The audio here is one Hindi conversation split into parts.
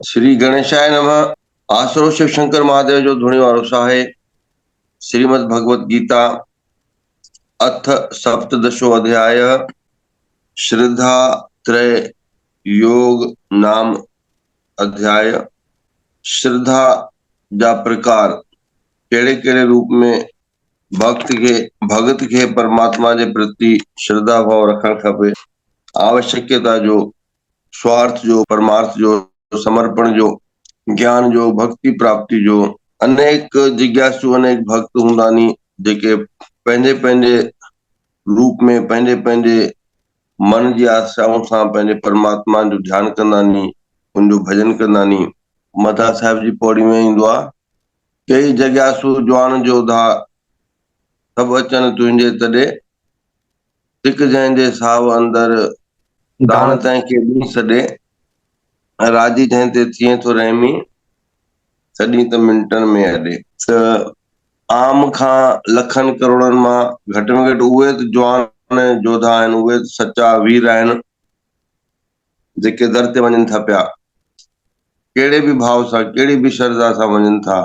श्री गणेशाय नमः। आसरो शिव शंकर महादेव जो धुणी वारो साहे श्रीमद् भगवत गीता अथ सप्तदशो अध्याय श्रद्धा त्रय योग नाम अध्याय। श्रद्धा जा प्रकार केड़े केड़े रूप में भगत के परमात्मा जे प्रति श्रद्धा भाव रखण खपे। आवश्यकता जो स्वार्थ जो परमार्थ जो समर्पण जो ज्ञान जो भक्ति प्राप्ति जो अनेक जिज्ञासु अनेक भक्त हूंदानी जेके पंहिंजे पंहिंजे रूप में पंहिंजे पंहिंजे मन जी आशाउनि सां पंहिंजे परमात्मा जो ध्यान कंदानी उनजो भजन कंदानी। मथा साहिब जी पौड़ी में ईंदो आहे, कई जिज्ञासु जवान जोधा सभु अचनि तुंहिंजे तॾे तिक जंहिंजे साव अंदर दान ताईं के ॾी सॾे राजी जंहिं ते थिए थो रहमी सॼी त मिंटनि में अॾे। त आम खां लखनि करोड़नि मां घटि में घटि उहे त जवान जोधा आहिनि, उहे सचा वीर आहिनि जेके दर ते वञनि था पिया, कहिड़े बि भाव सां कहिड़ी बि श्रद्धा सां वञनि था,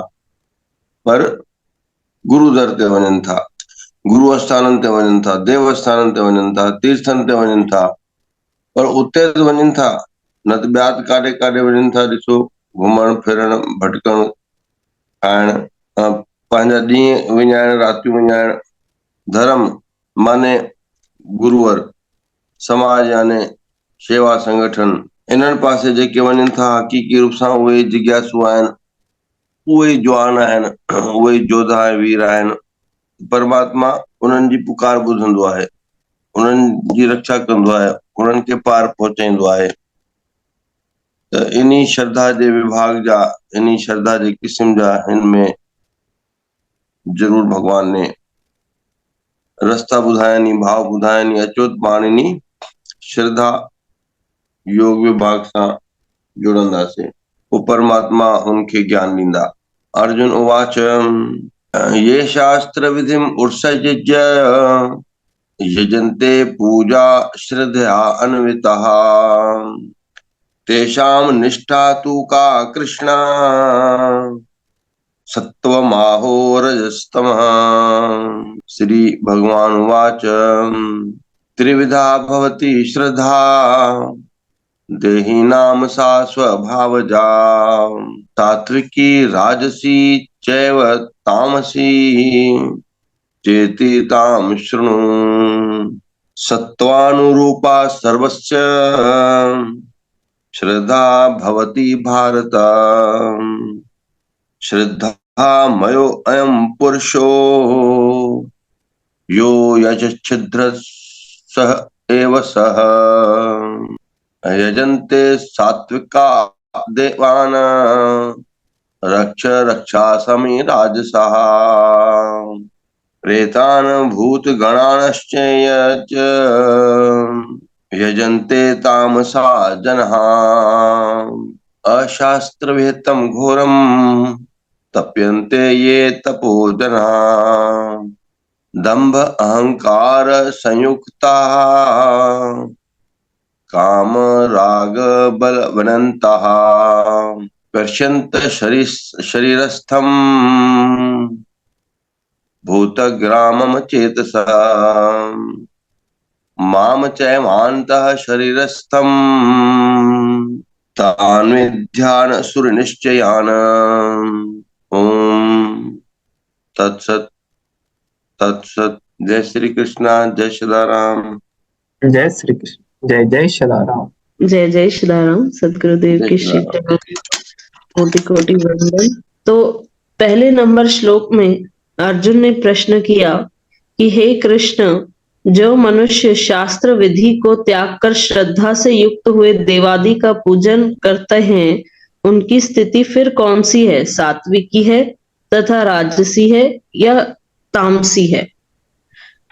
पर गुरु दर ते वञनि था, गुरु आस्थाननि ते वञनि था, देव आस्थाननि ते वञनि था, तीर्थनि ते वञनि था, पर उते त वञनि था, न त ॿिया त काॾे काॾे वञनि था। ॾिसो घुमण फिरण भटकण खाइण पंहिंजा ॾींहं विञाइण रातियूं विञाइण। धर्म माने गुरुवर, समाज याने शेवा संगठन, इन्हनि पासे जेके वञनि था हक़ीक़ी रूप सां उहे जिज्ञासु आहिनि, उहे जवान आहिनि, उहे जोधा ऐं वीर आहिनि। परमात्मा उन्हनि जी पुकार ॿुधंदो आहे, उन्हनि जी रक्षा कंदो आहे, उन्हनि खे पार पहुचाईंदो आहे। त इन्ही श्रद्धा जे विभाग जा, इन्ही श्रद्धा जे किस्म जा हिन में जरूर भगवान ने रस्ता ॿुधाइनि, भाव ॿुधाइनि, अचोत पाणिनी श्रद्धा योग विभाग सां जुड़ंदासीं, पोइ परमात्मा उनखे ज्ञान ॾींदा। अर्जुन उवाच ये शास्त्र विधिम उत्सृज्य यजन्ते पूजा श्रद्धया अन्विताः तेषां निष्ठा तु का कृष्ण सत्वमाहो रजस्तमः। श्री भगवान उवाच त्रिविधा भवति श्रद्धा देहिनां सा स्वभावजा सात्विकी राजसी चैव तामसी चेति तां शृणु। सत्त्वानुरूपा सर्वस्य श्रद्धा भवति भारत श्रद्धा मयो अयं पुरुषो यो यजच्छिद्र सह एव सः यजन्ते सात्विका देवान् रक्ष रक्षासमि राजसः प्रेतान् भूतगणांश्च यजन्ते तामसा जनाः अशास्त्रविहितं घोरं तप्यन्ते ये तपो जनाः दंभ अहंकार संयुक्ताः काम राग बलवन्तः कर्षन्त शरीरस्थं भूतग्रामं चेतसा माम चैवान्तः शरीरस्थं तान् विद्यान् सुरनिश्चयान्। ओम तत्सत तत्सत। जय श्री कृष्णा, जय सदाराम। जय श्री कृष्ण, जय जय सदाराम। जय जय सदाराम। सदगुरुदेव की श्री कोटि कोटि वंदन। तो पहले नंबर श्लोक में अर्जुन ने प्रश्न किया कि हे कृष्ण, जो मनुष्य शास्त्र विधि को त्याग कर श्रद्धा से युक्त हुए देवादि का पूजन करते हैं, उनकी स्थिति फिर कौन सी है? सात्विकी है तथा राजसी है या तामसी है?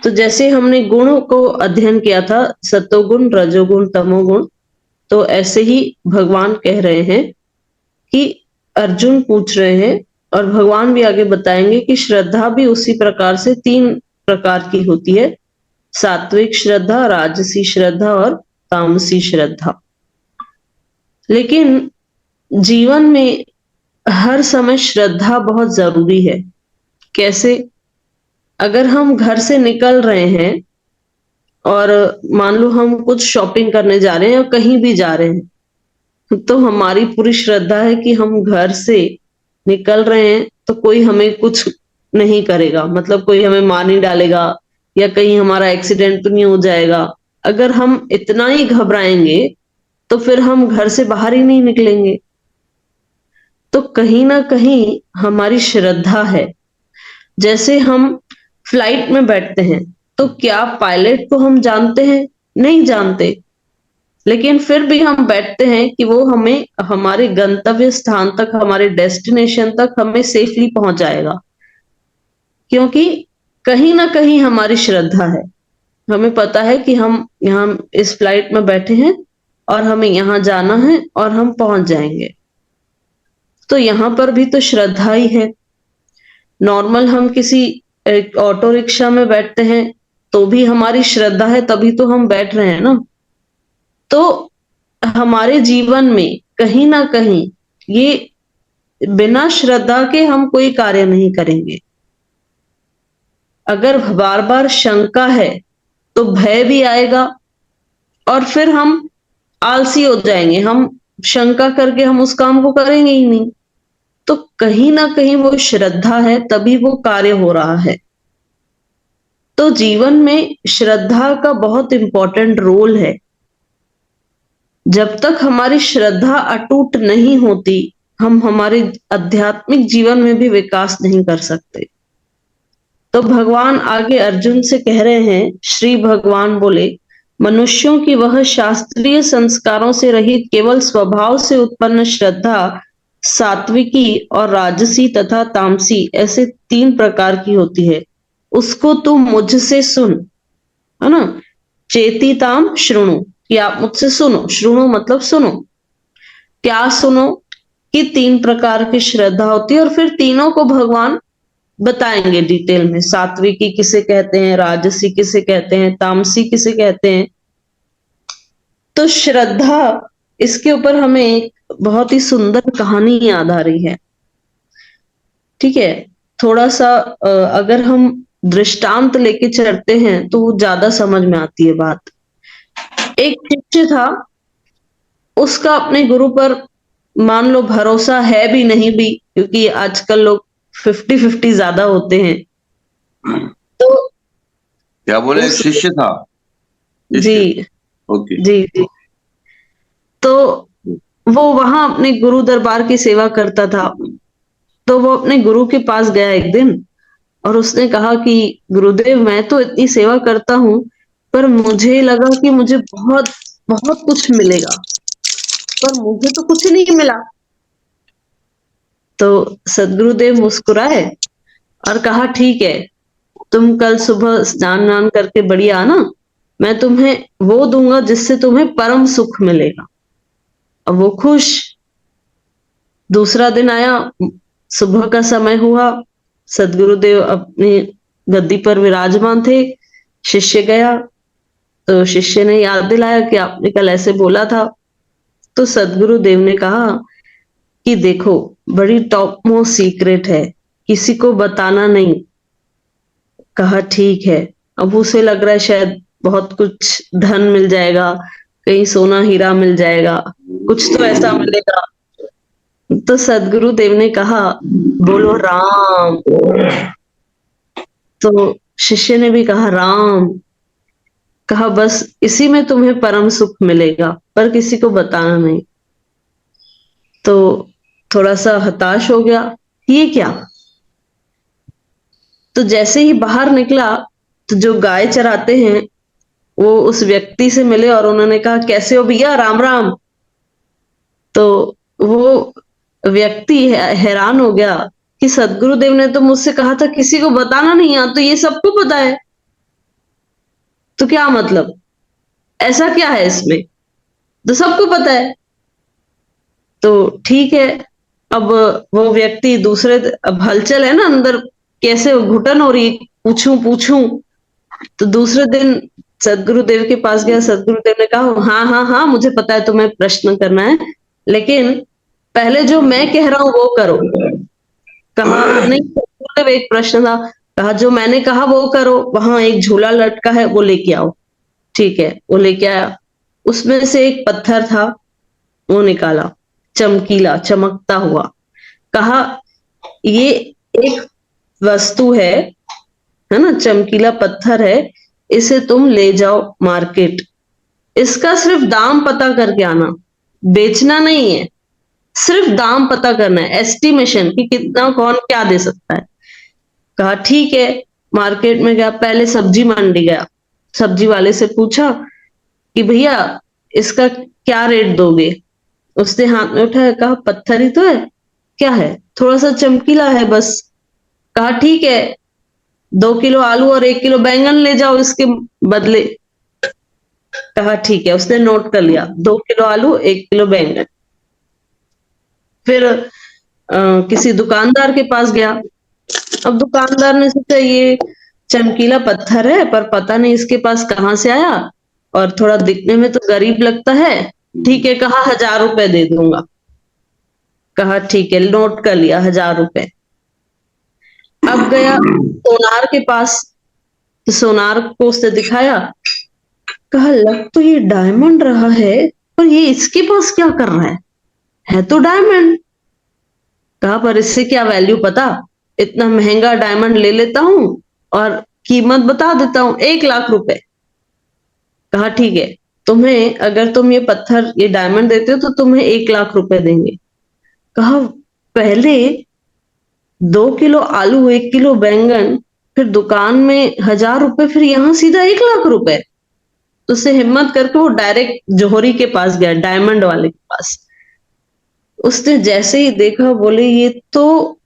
तो जैसे हमने गुणों को अध्ययन किया था, सतोगुण, रजोगुण, तमोगुण, तो ऐसे ही भगवान कह रहे हैं कि अर्जुन पूछ रहे हैं और भगवान भी आगे बताएंगे कि श्रद्धा भी उसी प्रकार से 3 प्रकार की होती है: सात्विक श्रद्धा, राजसी श्रद्धा और तामसी श्रद्धा। लेकिन जीवन में हर समय श्रद्धा बहुत जरूरी है। कैसे? अगर हम घर से निकल रहे हैं और मान लो हम कुछ शॉपिंग करने जा रहे हैं या कहीं भी जा रहे हैं, तो हमारी पूरी श्रद्धा है कि हम घर से निकल रहे हैं तो कोई हमें कुछ नहीं करेगा, मतलब कोई हमें मार नहीं डालेगा या कहीं हमारा एक्सीडेंट तो नहीं हो जाएगा। अगर हम इतना ही घबराएंगे तो फिर हम घर से बाहर ही नहीं निकलेंगे। तो कहीं ना कहीं हमारी श्रद्धा है। जैसे हम फ्लाइट में बैठते हैं तो क्या पायलट को हम जानते हैं? नहीं जानते, लेकिन फिर भी हम बैठते हैं कि वो हमें हमारे गंतव्य स्थान तक, हमारे डेस्टिनेशन तक हमें सेफली पहुंचाएगा, क्योंकि कहीं ना कहीं हमारी श्रद्धा है। हमें पता है कि हम यहाँ इस फ्लाइट में बैठे हैं और हमें यहाँ जाना है और हम पहुंच जाएंगे। तो यहाँ पर भी तो श्रद्धा ही है। नॉर्मल हम किसी एक ऑटो रिक्शा में बैठते हैं तो भी हमारी श्रद्धा है, तभी तो हम बैठ रहे हैं ना। तो हमारे जीवन में कहीं ना कहीं ये बिना श्रद्धा के हम कोई कार्य नहीं करेंगे। अगर बार बार शंका है तो भय भी आएगा और फिर हम आलसी हो जाएंगे, हम शंका करके हम उस काम को करेंगे ही नहीं। तो कहीं ना कहीं वो श्रद्धा है, तभी वो कार्य हो रहा है। तो जीवन में श्रद्धा का बहुत इंपॉर्टेंट रोल है। जब तक हमारी श्रद्धा अटूट नहीं होती, हम हमारे आध्यात्मिक जीवन में भी विकास नहीं कर सकते। तो भगवान आगे अर्जुन से कह रहे हैं, श्री भगवान बोले, मनुष्यों की वह शास्त्रीय संस्कारों से रहित केवल स्वभाव से उत्पन्न श्रद्धा सात्विकी और राजसी तथा तामसी ऐसे 3 प्रकार की होती है। उसको तू मुझसे सुन, है ना। चेती ताम श्रृणु, कि आप मुझसे सुनो। श्रृणु मतलब सुनो। क्या सुनो? कि 3 प्रकार की श्रद्धा होती है और फिर तीनों को भगवान बताएंगे डिटेल में। सात्विकी किसे कहते हैं, राजसी किसे कहते हैं, तामसी किसे कहते हैं। तो श्रद्धा, इसके ऊपर हमें एक बहुत ही सुंदर कहानी याद आ रही है। ठीक है, थोड़ा सा अगर हम दृष्टांत लेके चलते हैं तो वो ज्यादा समझ में आती है बात। एक शिष्य था, उसका अपने गुरु पर मान लो भरोसा है भी नहीं भी, क्योंकि आजकल लोग 50-50 ज्यादा होते हैं। तो क्या बोले? एक शिष्य था? जी ओके। जी जी। तो वो वहां अपने गुरु दरबार की सेवा करता था। तो वो अपने गुरु के पास गया एक दिन और उसने कहा कि गुरुदेव, मैं तो इतनी सेवा करता हूँ पर मुझे लगा कि मुझे बहुत बहुत कुछ मिलेगा, पर मुझे तो कुछ नहीं मिला। तो सदगुरुदेव मुस्कुराए और कहा, ठीक है, तुम कल सुबह स्नान वान करके बढ़िया आना, मैं तुम्हें वो दूंगा जिससे तुम्हें परम सुख मिलेगा। अब वो खुश। दूसरा दिन आया, सुबह का समय हुआ, सदगुरुदेव अपनी गद्दी पर विराजमान थे। शिष्य गया तो शिष्य ने याद दिलाया कि आपने कल ऐसे बोला था। तो सदगुरुदेव ने कहा कि देखो, बड़ी टॉप मोस्ट सीक्रेट है, किसी को बताना नहीं। कहा ठीक है। अब उसे लग रहा है शायद बहुत कुछ धन मिल जाएगा, कहीं सोना हीरा मिल जाएगा, कुछ तो ऐसा मिलेगा। तो सदगुरु देव ने कहा, बोलो राम। तो शिष्य ने भी कहा राम। कहा बस इसी में तुम्हें परम सुख मिलेगा, पर किसी को बताना नहीं। तो थोड़ा सा हताश हो गया, ये क्या। तो जैसे ही बाहर निकला तो जो गाय चराते हैं वो उस व्यक्ति से मिले और उन्होंने कहा, कैसे हो भैया, राम राम। तो वो व्यक्ति हैरान हो गया कि सदगुरुदेव ने तो मुझसे कहा था किसी को बताना नहीं, यहाँ तो ये सबको पता है, तो क्या मतलब, ऐसा क्या है इसमें, तो सबको पता है। तो ठीक है। अब वो व्यक्ति दूसरे, अब हलचल है ना अंदर, कैसे घुटन हो रही, पूछूं पूछूं। तो दूसरे दिन सदगुरुदेव के पास गया। सदगुरुदेव ने कहा, हाँ हाँ हाँ, मुझे पता है तुम्हें प्रश्न करना है, लेकिन पहले जो मैं कह रहा हूं वो करो। कहा नहीं, मतलब एक प्रश्न था, कहा जो मैंने कहा वो करो, वहां एक झूला लटका है वो लेके आओ। ठीक है, वो लेके आया, उसमें से एक पत्थर था, वो निकाला, चमकीला चमकता हुआ। कहा ये एक वस्तु है ना, चमकीला पत्थर है, इसे तुम ले जाओ मार्केट, इसका सिर्फ दाम पता करके आना, बेचना नहीं है, सिर्फ दाम पता करना है, एस्टिमेशन कि कितना कौन क्या दे सकता है। कहा ठीक है, मार्केट में गया, पहले सब्जी मंडी गया, सब्जी वाले से पूछा कि भैया इसका क्या रेट दोगे। उसने हाथ में उठाया, कहा पत्थर ही तो है, क्या है, थोड़ा सा चमकीला है बस। कहा ठीक है, 2 किलो आलू और 1 किलो बैंगन ले जाओ इसके बदले। कहा ठीक है, उसने नोट कर लिया, 2 किलो आलू 1 किलो बैंगन। फिर किसी दुकानदार के पास गया। अब दुकानदार ने सोचा ये चमकीला पत्थर है, पर पता नहीं इसके पास कहाँ से आया, और थोड़ा दिखने में तो गरीब लगता है। ठीक है, कहा 1000 रुपए दे दूंगा। कहा ठीक है, नोट कर लिया 1000 रुपए। अब गया सोनार के पास, तो सोनार को उसने दिखाया। कहा लग तो ये डायमंड रहा है, पर ये इसके पास क्या कर रहा है तो डायमंड। कहा पर इससे क्या वैल्यू पता, इतना महंगा डायमंड ले लेता हूं और कीमत बता देता हूं, 1 लाख रुपए। कहा ठीक है, तुम्हें अगर तुम ये पत्थर ये डायमंड देते हो तो तुम्हें 1 लाख रुपए देंगे। कहा पहले 2 किलो आलू 1 किलो बैंगन, फिर दुकान में 1000 रुपए, फिर यहां सीधा 1 लाख रुपए। तो उससे हिम्मत करके वो डायरेक्ट जौहरी के पास गया, डायमंड वाले के पास। उसने जैसे ही देखा, बोले ये तो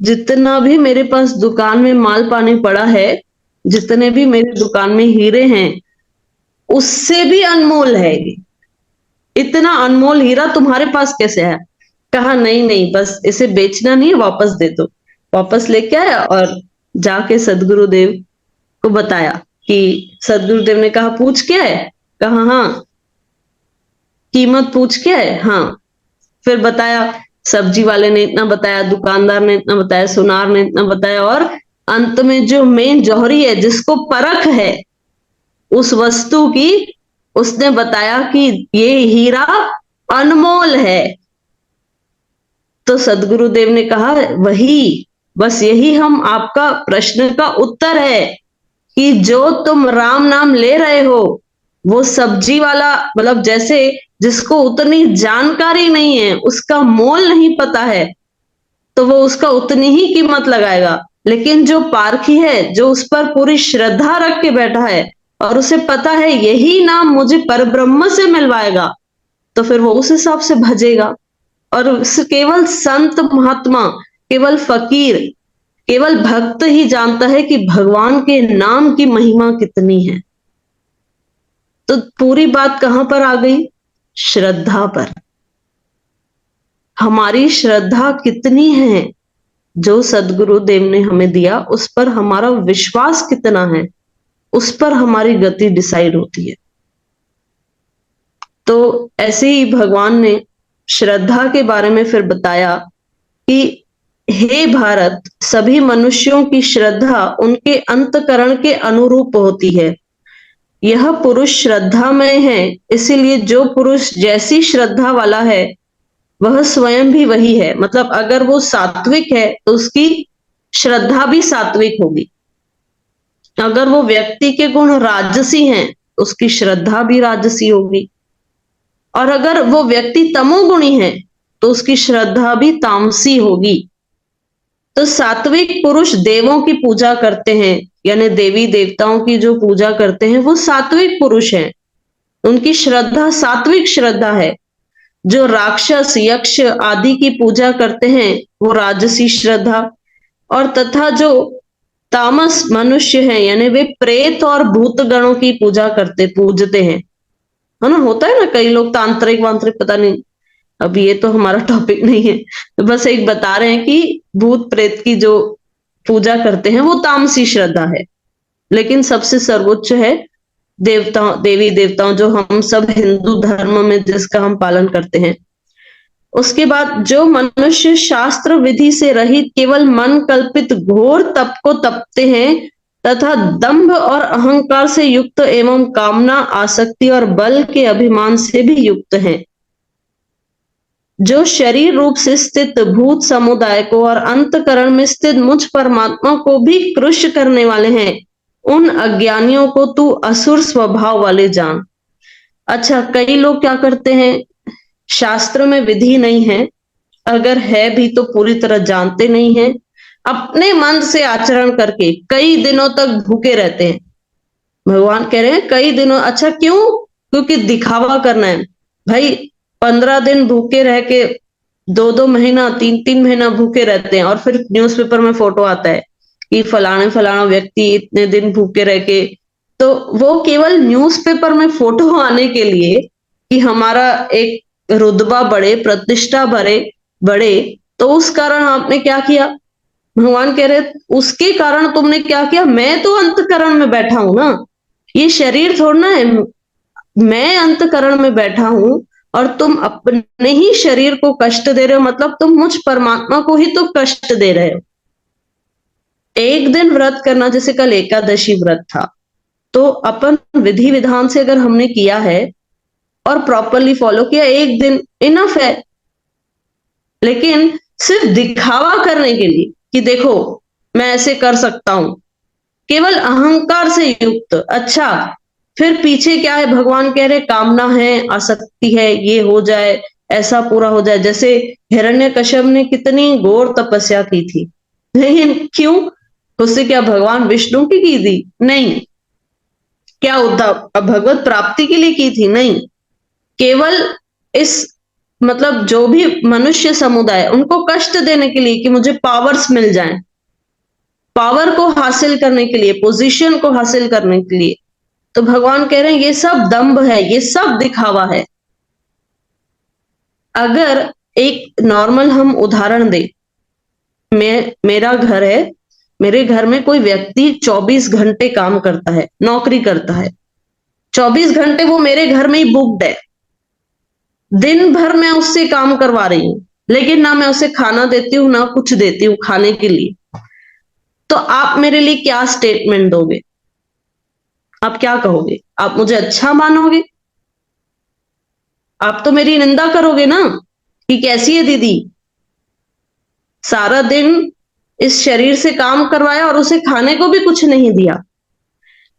जितना भी मेरे पास दुकान में माल पानी पड़ा है, जितने भी मेरी दुकान में हीरे हैं, उससे भी अनमोल है ये। इतना अनमोल हीरा तुम्हारे पास कैसे है। कहा नहीं नहीं, बस इसे बेचना नहीं है, वापस दे दो। वापस लेके आया और जाके सदगुरुदेव को बताया कि सदगुरुदेव ने कहा पूछ क्या है। कहा हाँ, कीमत पूछ क्या है, हाँ। फिर बताया, सब्जी वाले ने इतना बताया, दुकानदार ने इतना बताया, सुनार ने इतना बताया, और अंत में जो मेन जौहरी है, जिसको परख है उस वस्तु की, उसने बताया कि ये हीरा अनमोल है। तो सदगुरुदेव ने कहा वही, बस यही हम आपका प्रश्न का उत्तर है कि जो तुम राम नाम ले रहे हो, वो सब्जी वाला, मतलब जैसे जिसको उतनी जानकारी नहीं है, उसका मोल नहीं पता है, तो वो उसका उतनी ही कीमत लगाएगा। लेकिन जो पारखी है, जो उस पर पूरी श्रद्धा रख के बैठा है और उसे पता है यही नाम मुझे परब्रह्म से मिलवाएगा, तो फिर वो उस हिसाब से भजेगा। और केवल संत महात्मा, केवल फकीर, केवल भक्त ही जानता है कि भगवान के नाम की महिमा कितनी है। तो पूरी बात कहां पर आ गई, श्रद्धा पर। हमारी श्रद्धा कितनी है, जो सदगुरुदेव ने हमें दिया उस पर हमारा विश्वास कितना है, उस पर हमारी गति डिसाइड होती है। तो ऐसे ही भगवान ने श्रद्धा के बारे में फिर बताया कि हे भारत, सभी मनुष्यों की श्रद्धा उनके अंतकरण के अनुरूप होती है। यह पुरुष श्रद्धामय है, इसीलिए जो पुरुष जैसी श्रद्धा वाला है वह स्वयं भी वही है। मतलब अगर वो सात्विक है तो उसकी श्रद्धा भी सात्विक होगी। अगर वो व्यक्ति के गुण राजसी हैं तो उसकी श्रद्धा भी राजसी होगी। और अगर वो व्यक्ति तमोगुणी है तो उसकी श्रद्धा भी तामसी होगी। तो सात्विक पुरुष देवों की पूजा करते हैं, यानी देवी देवताओं की जो पूजा करते हैं वो सात्विक पुरुष हैं, उनकी श्रद्धा सात्विक श्रद्धा है। जो राक्षस यक्ष आदि की पूजा करते हैं वो राजसी श्रद्धा। और तथा जो तामस मनुष्य हैं, यानी वे प्रेत और भूत गणों की पूजते हैं, है ना। होता है ना, कई लोग तांत्रिक वांत्रिक, पता नहीं, अब ये तो हमारा टॉपिक नहीं है, तो बस एक बता रहे हैं कि भूत प्रेत की जो पूजा करते हैं वो तामसी श्रद्धा है। लेकिन सबसे सर्वोच्च है देवता, देवी देवताओं, जो हम सब हिंदू धर्म में जिसका हम पालन करते हैं, उसके बाद जो मनुष्य शास्त्र विधि से रहित केवल मन कल्पित घोर तप को तपते हैं तथा दंभ और अहंकार से युक्त एवं कामना आसक्ति और बल के अभिमान से भी युक्त हैं, जो शरीर रूप से स्थित भूत समुदाय को और अंतकरण में स्थित मुझ परमात्मा को भी कृष्ण करने वाले हैं, उन अज्ञानियों को तू असुर स्वभाव वाले जान। अच्छा, कई लोग क्या करते हैं, शास्त्र में विधि नहीं है, अगर है भी तो पूरी तरह जानते नहीं है, अपने मन से आचरण करके कई दिनों तक भूखे रहते हैं। भगवान कह रहे हैं कई दिनों। अच्छा क्यों? क्योंकि दिखावा करना है भाई। 15 दिन भूखे रह के 2-2 महीना 3-3 महीना भूखे रहते हैं और फिर न्यूज़पेपर में फोटो आता है कि फलाना व्यक्ति इतने दिन भूखे रह के, तो वो केवल न्यूज़पेपर में फोटो आने के लिए कि हमारा एक रुतबा बढ़े, प्रतिष्ठा बढ़े, तो उस कारण आपने क्या किया? भगवान कह रहे उसके कारण तुमने क्या किया? मैं तो अंतकरण में बैठा हूं ना, ये शरीर थोड़ा है, मैं अंतकरण में बैठा हूं और तुम अपने ही शरीर को कष्ट दे रहे हो, मतलब तुम मुझ परमात्मा को ही तो कष्ट दे रहे हो। एक दिन व्रत करना, जैसे कल एकादशी व्रत था, तो अपन विधि विधान से अगर हमने किया है और प्रॉपरली फॉलो किया, एक दिन इनफ है। लेकिन सिर्फ दिखावा करने के लिए कि देखो मैं ऐसे कर सकता हूं, केवल अहंकार से युक्त। अच्छा, फिर पीछे क्या है? भगवान कह रहे कामना है, आसक्ति है, ये हो जाए, ऐसा पूरा हो जाए। जैसे हिरण्यकश्यप ने कितनी घोर तपस्या की थी, लेकिन क्यों? उससे क्या भगवान विष्णु की थी? नहीं। क्या उद्धव भगवत प्राप्ति के लिए की थी? नहीं। केवल इस मतलब जो भी मनुष्य समुदाय उनको कष्ट देने के लिए कि मुझे पावर्स मिल जाएं, पावर को हासिल करने के लिए, पोजीशन को हासिल करने के लिए। तो भगवान कह रहे हैं ये सब दंभ है, ये सब दिखावा है। अगर एक नॉर्मल हम उदाहरण दें, मेरा घर है, मेरे घर में कोई व्यक्ति 24 घंटे काम करता है, नौकरी करता है, 24 घंटे वो मेरे घर में ही बुक्ड है, दिन भर मैं उससे काम करवा रही हूं, लेकिन ना मैं उसे खाना देती हूं ना कुछ देती हूं खाने के लिए। तो आप मेरे लिए क्या स्टेटमेंट दोगे? आप क्या कहोगे? आप मुझे अच्छा मानोगे? आप तो मेरी निंदा करोगे ना कि कैसी है दीदी, सारा दिन इस शरीर से काम करवाया और उसे खाने को भी कुछ नहीं दिया।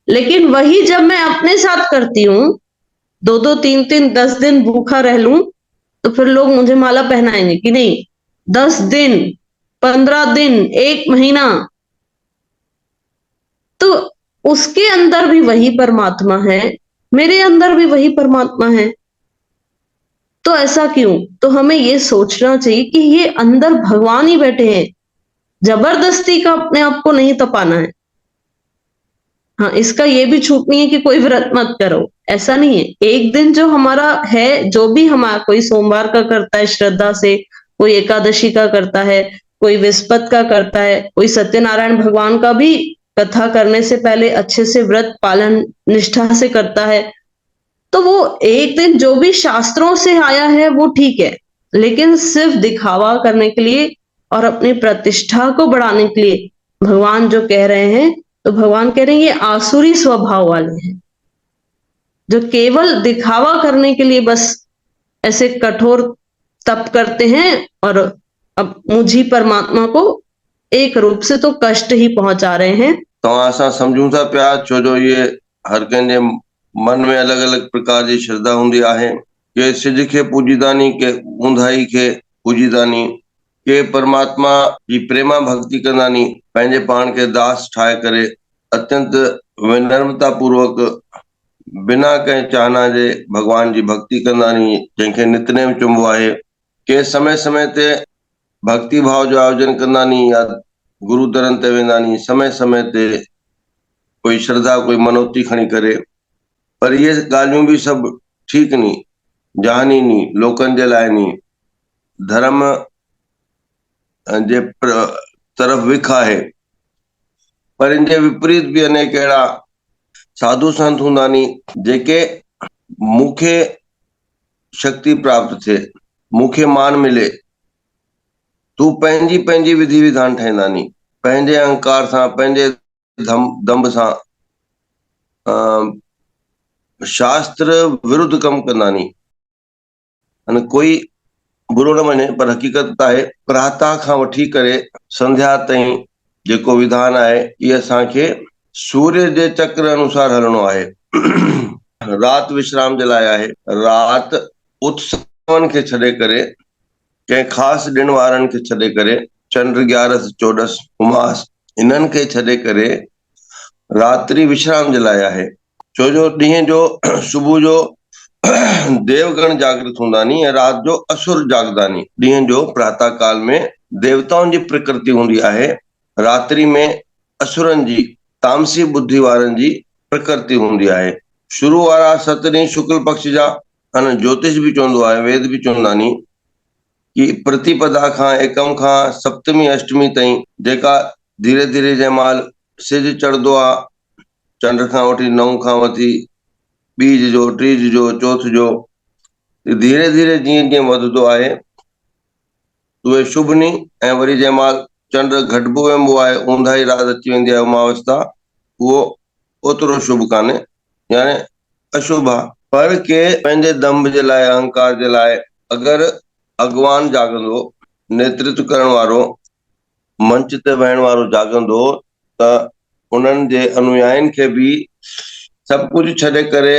लेकिन वही जब मैं अपने साथ करती हूं, 2-2 3-3 10 दिन भूखा रह लूं, तो फिर लोग मुझे माला पहनाएंगे कि नहीं? 10 दिन, 15 दिन, 1 महीना, तो उसके अंदर भी वही परमात्मा है, मेरे अंदर भी वही परमात्मा है। तो ऐसा क्यों? तो हमें ये सोचना चाहिए कि ये अंदर भगवान ही बैठे हैं, जबरदस्ती का अपने आप को नहीं तपाना है। हाँ, इसका ये भी छूट नहीं है कि कोई व्रत मत करो, ऐसा नहीं है। एक दिन जो हमारा है, जो भी हमारा, कोई सोमवार का करता है श्रद्धा से, कोई एकादशी का करता है, कोई विस्पत का करता है, कोई सत्यनारायण भगवान का भी कथा करने से पहले अच्छे से व्रत पालन निष्ठा से करता है, तो वो एक दिन जो भी शास्त्रों से आया है वो ठीक है। लेकिन सिर्फ दिखावा करने के लिए और अपनी प्रतिष्ठा को बढ़ाने के लिए भगवान जो कह रहे हैं, तो भगवान कह रहे हैं ये आसुरी स्वभाव वाले हैं, जो केवल दिखावा करने के लिए बस ऐसे कठोर तप करते हैं और अब मुझी परमात्मा को एक रूप से तो कष्ट ही पहुंचा रहे हैं। तो असां समझूं था पिया, छो जो ये हर कंहिंजे मन में अलग अलग प्रकार जी श्रद्धा हूंदी आहे। के सिज खे पूजीदानी, के ऊंधाई खे पूजीदानी, के परमात्मा जी प्रेमा भक्ति कंदानी, पंहिंजे पाण खे दास ठाहे करे अत्यंत विनम्रता पूर्वक बिना कंहिं चाहना जे भगवान जी भक्ति कंदानी, जंहिंखे नितनेम चुंबो आहे। के समय समय ते भक्ति भाव जो आयोजन कंदानी या गुरु दरन ते वेंदानी, समय समय ते कोई श्रद्धा कोई मनोती खणी करे। पर ये ॻाल्हियूं भी सब ठीक नी, जहानी नी, लोकन जे लाइ नी, धर्म जे तरफ विख आहे। पर इन जे विपरीत भी अनेक अहिड़ा साधु संत हूंदा नी जेके मूंखे शक्ति प्राप्त थिए, मूंखे मान मिले, तूं पंहिंजी पंहिंजी विधि विधान ठाहींदा नी, पंहिंजे अहंकार सां, पंहिंजे दंभ सां शास्त्र विरुद्ध कम कंदा नी। अने कोई बुरो न मञे, पर हक़ीक़त आहे प्रातः खां वठी करे संध्या ताईं जेको विधान आहे, इहे असांखे सूर्य जे चक्र अनुसार हलणो आहे। रात विश्राम जे लाइ आहे, रात उत्सवनि खे छॾे करे, कंहिं ख़ासि ॾिण वारनि खे छॾे करे, चंड 11 14 उमास इन्हनि खे छॾे करे रात्रि विश्राम जे लाइ आहे। छो जो ॾींहं जो सुबुह जो देवगण जागृत हूंदा नी ऐं राति जो असुर जागदा नी। ॾींहं जो प्रातः काल में देवताउनि जी प्रकृति हूंदी आहे, रात्रि में असुरनि जी, तामसी बुद्धि वारनि जी प्रकृति हूंदी आहे। शुरू वारा 7 ॾींहं शुक्ल पक्ष जा, अने ज्योतिष भी चवंदो आहे, वेद भी चवंदा नी कि प्रतिपदा खां एकम खां सप्तमी अष्टमी ताईं, जेका धीरे धीरे जंहिं महिल सिज चढ़ंदो आहे, चंड खां वठी 9 खां वठी बीज जो, टीज जो, चौथ जो, धीरे धीरे जीअं जीअं वधंदो आहे उहे शुभ नी। ऐं वरी जंहिं महिल चंड घटिबो वेंदो आहे, ऊंदाही रात अची वेंदी आहे, अमावस्या, उहो ओतिरो शुभ कान्हे, यानी अशुभ आहे। पर के पंहिंजे दंभ जे लाइ, अहंकार जे लाइ, अगरि अॻवान जागंदो, नेतृत्व करण वारो, मंच ते वेहण वारो जागंदो, त उन्हनि जे अनुयायिनि खे बि सभु कुझु छॾे करे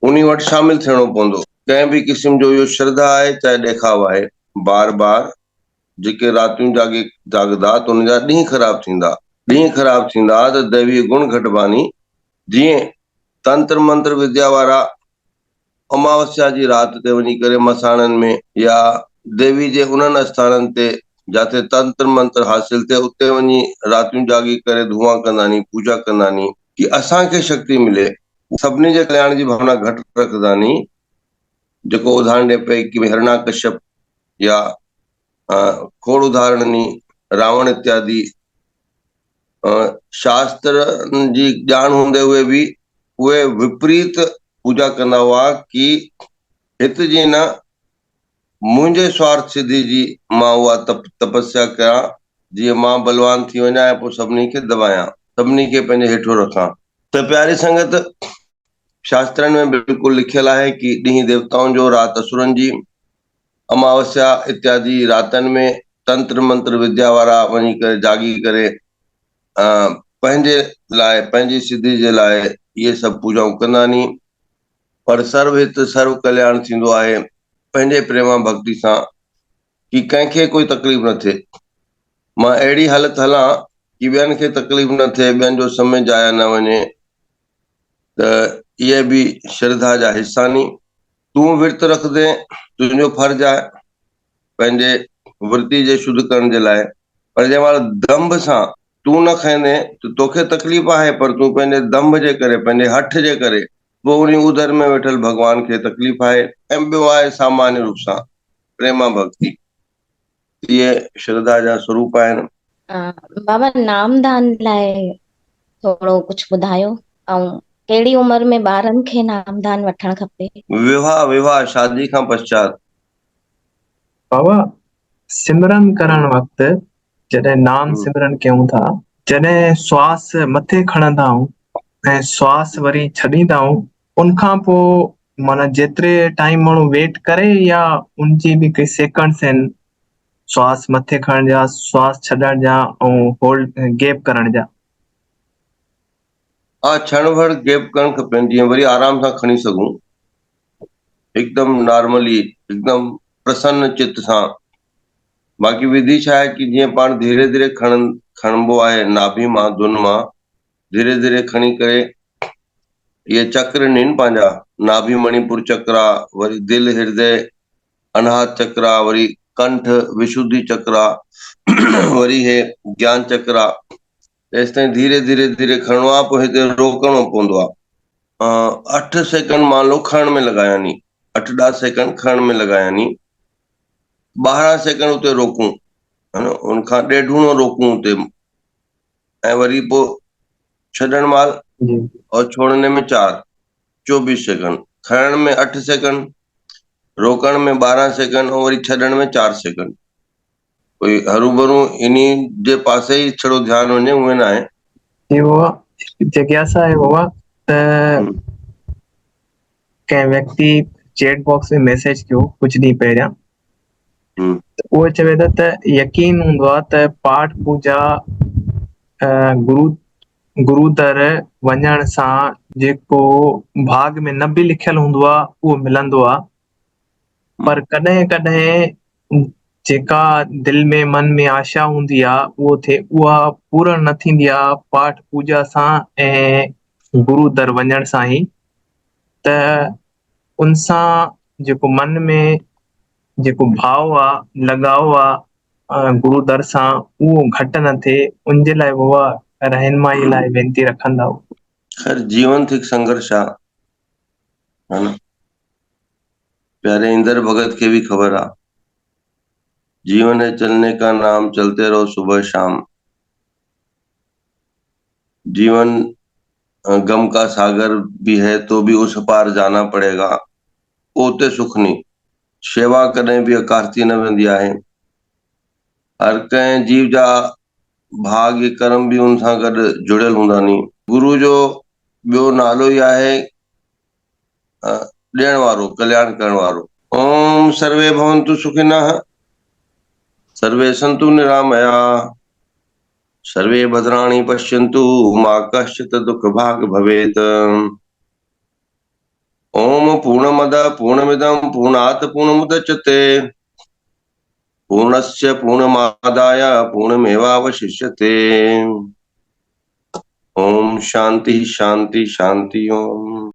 उन वटि शामिल थियणो पवंदो। कंहिं बि क़िस्म जो इहो श्रद्धा आहे चाहे ॾेखाव आहे। बार बार जेके रातियूं जागदा त उन जा ॾींहं ख़राब थींदा, ॾींहं ख़राब थींदा त दैवी गुण घटिबा नी। जीअं तंत्र मंत्र विद्या वारा अमावस्या जी राति ते वञी करे मसाणनि में या देवी जे उन्हनि स्थाननि ते जिते तंत्र मंत्र हासिल थिए, उते वञी रातियूं जागी करे धुआं कंदा नी, पूजा कंदा नी कि असांखे शक्ति मिले। सभिनी जे कल्याण जी भावना घटि रखंदा नी। जेको उदाहरण ॾे पई कि हिरणाकश्यप या खोड़ उदाहरण नी, रावण इत्यादि, शास्त्र जी ॼाण हूंदे हुए बि उहे विपरीत पूजा कंदा हुआ कि हित जी न, मुंहिंजे स्वार्थ सिद्धि जी मां उहा तपस्या कयां, जीअं मां बलवान थी वञा ऐं पोइ सभिनी खे दबायां, सभिनी खे पंहिंजे हेठो रखां। त प्यारी संगत, शास्त्रनि में बिल्कुलु लिखियल आहे कि ॾींहुं देवताउनि जो, राति असुरनि जी, अमावस्या इत्यादि रातनि में तंत्र मंत्र विद्या वारा वञी करे जागी करे पंहिंजे लाइ, पंहिंजी सिद्धि जे लाइ इहे सभु पूजाऊं कंदा नी। पर सर्व हित सर्व कल्याण थींदो आहे पंहिंजे प्रेमा भक्ति सां, कि कंहिंखे कोई तकलीफ़ न थिए। मां अहिड़ी हालत हलां कि ॿियनि खे तकलीफ़ न थिए, ॿियनि जो समय जाया न वञे, त इहे बि श्रद्धा जा हिस्सा नी। तूं विर्त रखदे, तुंहिंजो फर्ज़ आहे पंहिंजे वृत्ति जे शुद्ध करण जे लाइ, पर जंहिं महिल दंभ सां तूं न खाईंदे त तोखे तकलीफ़ आहे, पर तूं पंहिंजे दंभ जे करे, पंहिंजे हठ जे करे, पोइ उन उदर में वेठल भॻवान खे तकलीफ़ आहे। ऐं ॿियो आहे सामान्य रूप सां प्रेमा भक्ति। इहे श्रद्धा जा स्वरूप आहिनि। बाबा, नामदान लाइ थोरो कुझु ॿुधायो, ऐं कहिड़ी उमिरि में ॿारनि खे नामदान वठणु खपे? विवाह शादी खां पश्चात। बाबा, सिमरन करण वक़्तु जॾहिं नाम सिमरन कयूं था, जॾहिं श्वास मथे खणंदा आहियूं ऐं श्वास वरी छॾींदा आहियूं, उनखां पोइ माना जेतिरे टाइम माण्हू वेट करे, या उनजी बि कोई सेकंड्स आहिनि श्वास मथे खणण जा, श्वास छॾण जा, ऐं होल्ड गैप करण जा? हा, क्षण भर गैप करणु खपनि, जीअं वरी आराम सां खणी सघूं, हिकदमि नॉर्मली, हिकदमि प्रसन्न चित्त सां। बाक़ी विधि छा आहे कि जीअं पाण धीरे धीरे खणबो आहे, नाभि मां, धुन मां धीरे धीरे खणी करे, इहे चक्र आहिनि पंहिंजा, नाभि मणिपुर चक्र, वरी दिल हृदय अनाहत चक्र, वरी कंठ विशुद्धि चक्र, वरी हे ज्ञान चक्र। तेसि ताईं धीरे धीरे धीरे खणणो आहे, पोइ हिते रोकणो पवंदो आहे। 8 सेकंड मान लो खणण में लॻाया नी, 8-10 सेकंड खणण में लॻाया नी, 12 सेकंड उते रोकूं, है न, उनखां ॾेढुणो रोकूं उते, ऐं वरी पोइ छॾण महिल और छोड़ने में 24 सेकंड, खणण में 8 सेकंड, रोकण में 12 सेकंड और वरी छॾण में 4 सेकंड। कोई हरूभरू इन्हीं जे पासे ई छड़ो ध्यान वञे उहे न आहे। जी बाबा, जिज्ञासा आहे बाबा त हम्म, कंहिं व्यक्ति चैट बॉक्स में मैसेज कयो कुछ ॾींहं पहिरियां, हम्म, उहो चवे थो त यकीन हूंदो आहे त पाठ पूजा गुरु गुरु दर वञण सां जेको भाग में न बि लिखियल हूंदो आहे उहो मिलंदो आहे, पर कॾहिं कॾहिं जेका दिल में मन में आशा हूंदी आहे उहो थिए उहा पूर्ण न थींदी आहे पाठ पूजा सां ऐं गुरु दर वञण सां ई। त उन सां जेको मन में जेको भाव आहे लगाव आहे गुरु दर सां उहो घटि न थिए, उनजे लाइ उहा रहनुमाई लाइ वेनती रखंदा। खैर जीवन तो एक संघर्ष है ना। प्यारे इंदर भगत के भी खबर आ, जीवन है चलने का नाम, चलते रहो सुबह शाम। जीवन गम का सागर भी है तो भी उस पार जाना पड़ेगा, ओते सुख नहीं। शेवा कॾहिं बि अकारती न वेंदी आहे। हर कंहिं जीव जा भाग्य कर्म भी उन सां गॾु जुड़ियल हूंदा नी। गुरु जो ॿियो नालो ई आहे ॾियण वारो, कल्याण करण वारो। ओम सर्वे भवन्तु सुखिनः, सर्वे सन्तु निरामयाः, सर्वे भद्राणि पश्यन्तु मा कश्चित् दुःखभाग् भवेत्। ओम पूर्णमदः पूर्णमिदं पूर्णात् पूर्णमुदच्यते, पूर्णस्य पूर्णमादाय पूर्णमेवावशिष्यते। ओम शांति शांति शांति। ओम।